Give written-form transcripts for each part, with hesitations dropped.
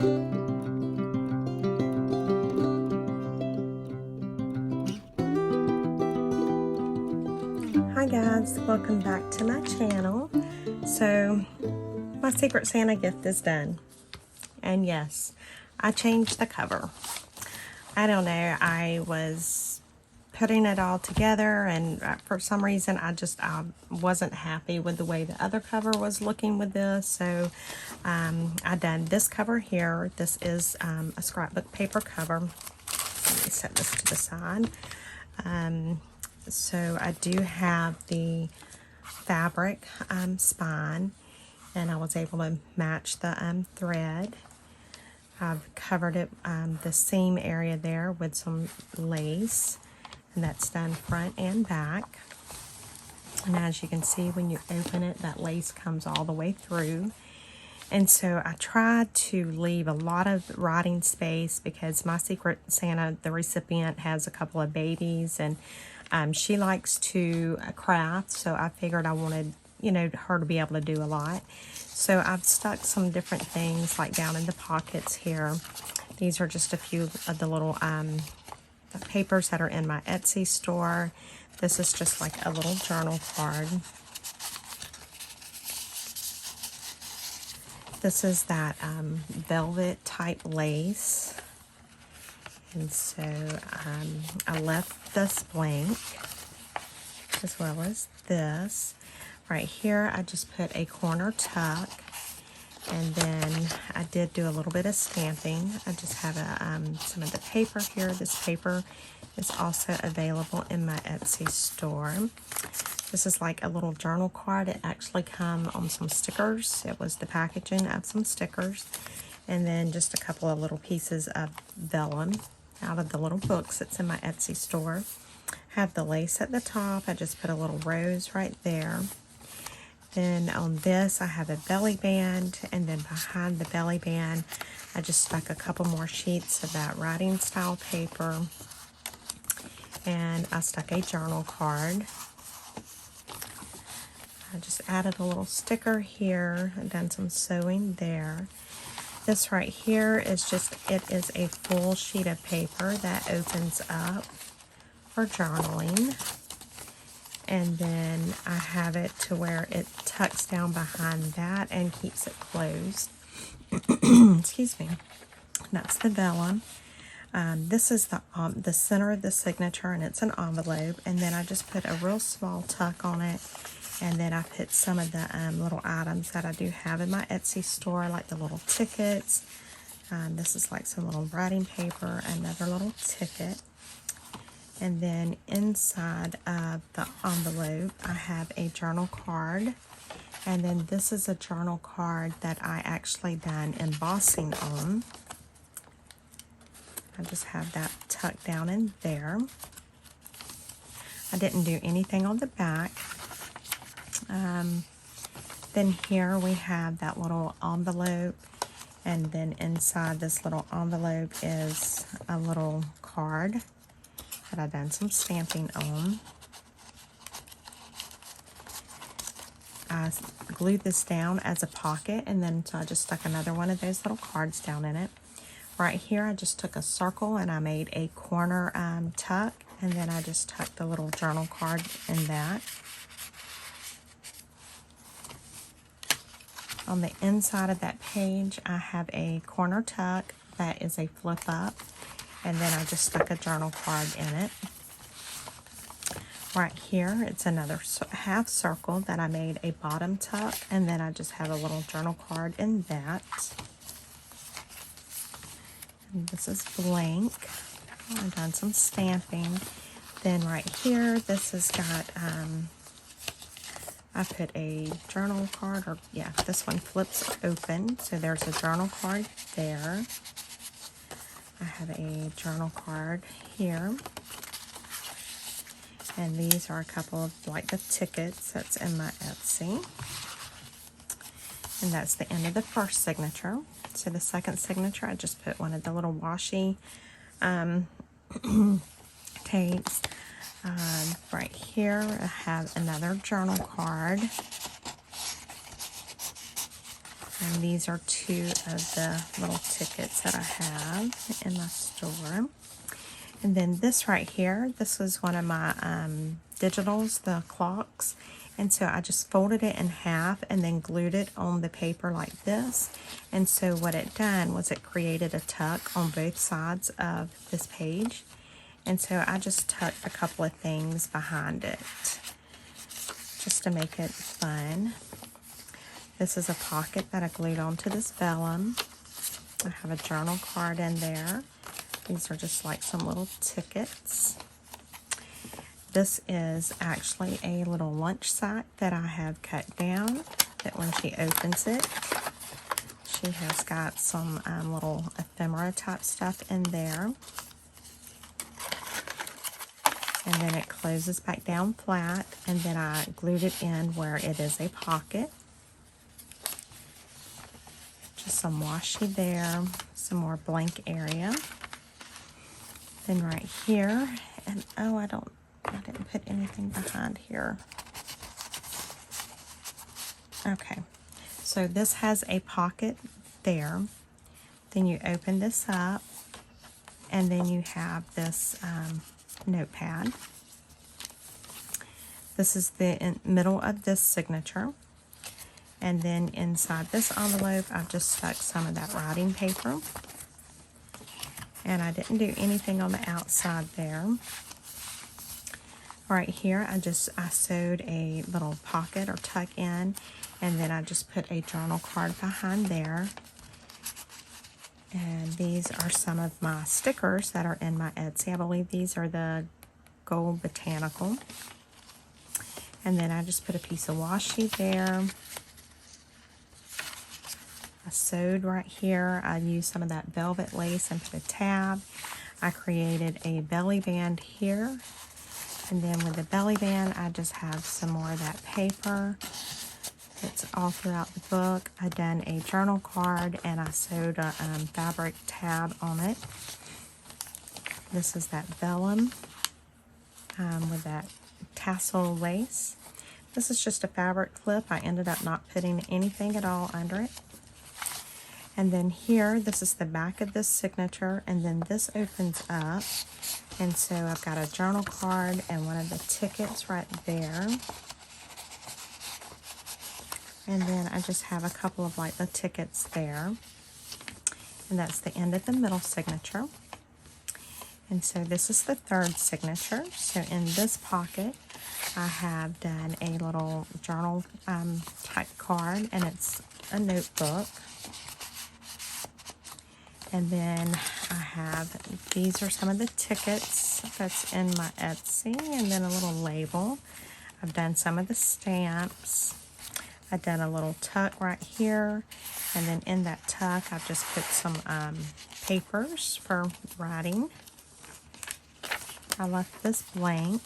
Hi guys, welcome back to my channel. So my Secret Santa gift is done, and yes, I changed the cover. I don't know, I was putting it all together, and for some reason I wasn't happy with the way the other cover was looking with this. So I done this cover here. This is a scrapbook paper cover. Let me set this to the side. So I do have the fabric spine, and I was able to match the thread. I've covered it, the seam area there, with some lace, and that's done front and back. And as you can see, when you open it, that lace comes all the way through. And so I tried to leave a lot of writing space because my Secret Santa, the recipient, has a couple of babies, and she likes to craft, so I figured I wanted, you know, her to be able to do a lot. So I've stuck some different things like down in the pockets here. These are just a few of the little papers that are in my Etsy store. This is just like a little journal card. This is that velvet type lace. And so I left this blank, as well as this. Right here, I just put a corner tuck, and then I did do a little bit of stamping. I just have some of the paper here. This paper is also available in my Etsy store. This is like a little journal card. It actually came on some stickers. It was the packaging of some stickers, and then just a couple of little pieces of vellum out of the little books that's in my Etsy store. Have the lace at the top. I just put a little rose right there. Then on this, I have a belly band, and then behind the belly band, I just stuck a couple more sheets of that writing style paper, and I stuck a journal card. I just added a little sticker here and done some sewing there. This right here is just, it is a full sheet of paper that opens up for journaling. And then I have it to where it tucks down behind that and keeps it closed. Excuse me. That's the vellum. This is the center of the signature, and it's an envelope. And then I just put a real small tuck on it. And then I put some of the little items that I do have in my Etsy store, like the little tickets. This is like some little writing paper, another little ticket. And then inside of the envelope, I have a journal card. And then this is a journal card that I actually done embossing on. I just have that tucked down in there. I didn't do anything on the back. Then here we have that little envelope, and then inside this little envelope is a little card that I've done some stamping on. I glued this down as a pocket, and then so I just stuck another one of those little cards down in it. Right here, I just took a circle and I made a corner tuck, and then I just tucked the little journal card in that. On the inside of that page, I have a corner tuck that is a flip up, and then I just stuck a journal card in it. Right here, it's another half circle that I made a bottom tuck, and then I just have a little journal card in that. And this is blank. I've done some stamping. Then right here, this has got, I put a journal card, or yeah, this one flips open. So there's a journal card there. I have a journal card here. And these are a couple of like the tickets that's in my Etsy. And that's the end of the first signature. So the second signature, I just put one of the little washi tapes. Right here, I have another journal card. And these are two of the little tickets that I have in my store. And then this right here, this was one of my digitals, the clocks. And so I just folded it in half and then glued it on the paper like this. And so what it done was it created a tuck on both sides of this page. And so I just tucked a couple of things behind it just to make it fun. This is a pocket that I glued onto this vellum. I have a journal card in there. These are just like some little tickets. This is actually a little lunch sack that I have cut down, that when she opens it, she has got some little ephemera type stuff in there. And then it closes back down flat, and then I glued it in where it is a pocket. Just some washi there, some more blank area. Then right here, and oh, I didn't put anything behind here. Okay, so this has a pocket there. Then you open this up, and then you have this notepad. This is the middle of this signature. And then inside this envelope, I've just stuck some of that writing paper. And I didn't do anything on the outside there. Right here, I sewed a little pocket or tuck in, and then I just put a journal card behind there. And these are some of my stickers that are in my Etsy. I believe these are the Gold Botanical. And then I just put a piece of washi there. I sewed right here. I used some of that velvet lace and put a tab. I created a belly band here. And then with the belly band, I just have some more of that paper. It's all throughout the book. I done a journal card, and I sewed a fabric tab on it. This is that vellum with that tassel lace. This is just a fabric clip. I ended up not putting anything at all under it. And then here, this is the back of this signature, and then this opens up. And so I've got a journal card and one of the tickets right there. And then I just have a couple of like the tickets there. And that's the end of the middle signature. And so this is the third signature. So in this pocket, I have done a little journal type card, and it's a notebook. And then I have, these are some of the tickets that's in my Etsy, and then a little label. I've done some of the stamps. I've done a little tuck right here, and then in that tuck, I've just put some papers for writing. I left this blank.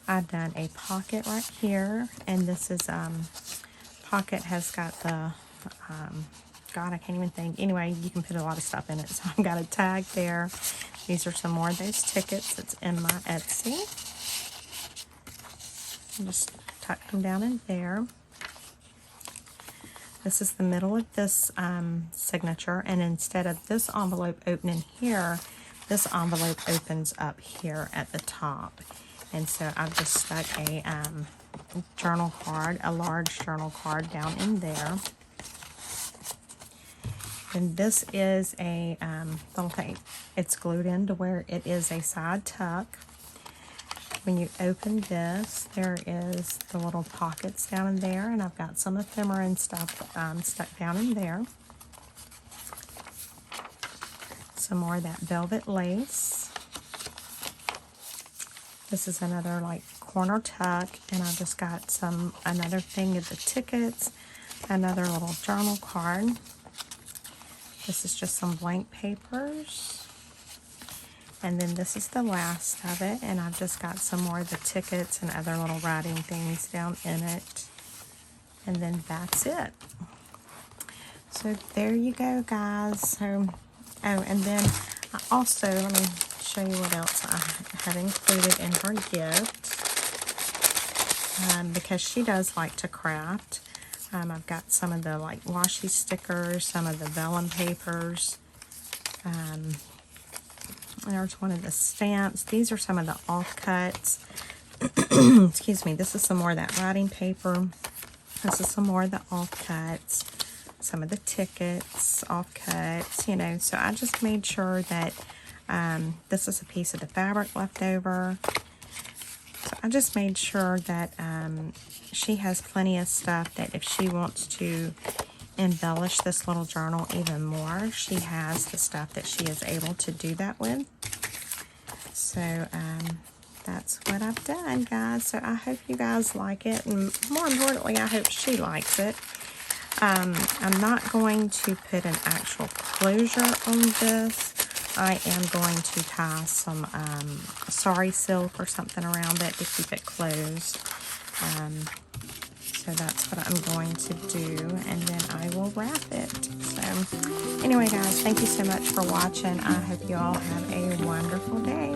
I've done a pocket right here, and this is, pocket has got the, God, I can't even think. Anyway, you can put a lot of stuff in it. So I've got a tag there. These are some more of those tickets that's in my Etsy. I just tucked them down in there. This is the middle of this signature, and instead of this envelope opening here, this envelope opens up here at the top. And so I've just stuck a journal card, a large journal card down in there. And this is a little thing. It's glued in to where it is a side tuck. When you open this, there is the little pockets down in there, and I've got some ephemera and stuff stuck down in there. Some more of that velvet lace. This is another like corner tuck, and I've just got another thing of the tickets, another little journal card. This is just some blank papers. And then this is the last of it, and I've just got some more of the tickets and other little writing things down in it. And then that's it. So there you go, guys. So, oh, and then I also, let me show you what else I have included in her gift. Because she does like to craft. I've got some of the like washi stickers, some of the vellum papers. There's one of the stamps. These are some of the offcuts. Excuse me. This is some more of that writing paper. This is some more of the offcuts. Some of the tickets, offcuts, you know. So I just made sure that this is a piece of the fabric left over. So I just made sure that she has plenty of stuff that if she wants to embellish this little journal even more, she has the stuff that she is able to do that with. So that's what I've done, guys. So I hope you guys like it, and more importantly, I hope she likes it. I'm not going to put an actual closure on this. I am going to tie some sari silk or something around it to keep it closed. So that's what I'm going to do, and then I will wrap it. So anyway, guys, thank you so much for watching. I hope you all have a wonderful day.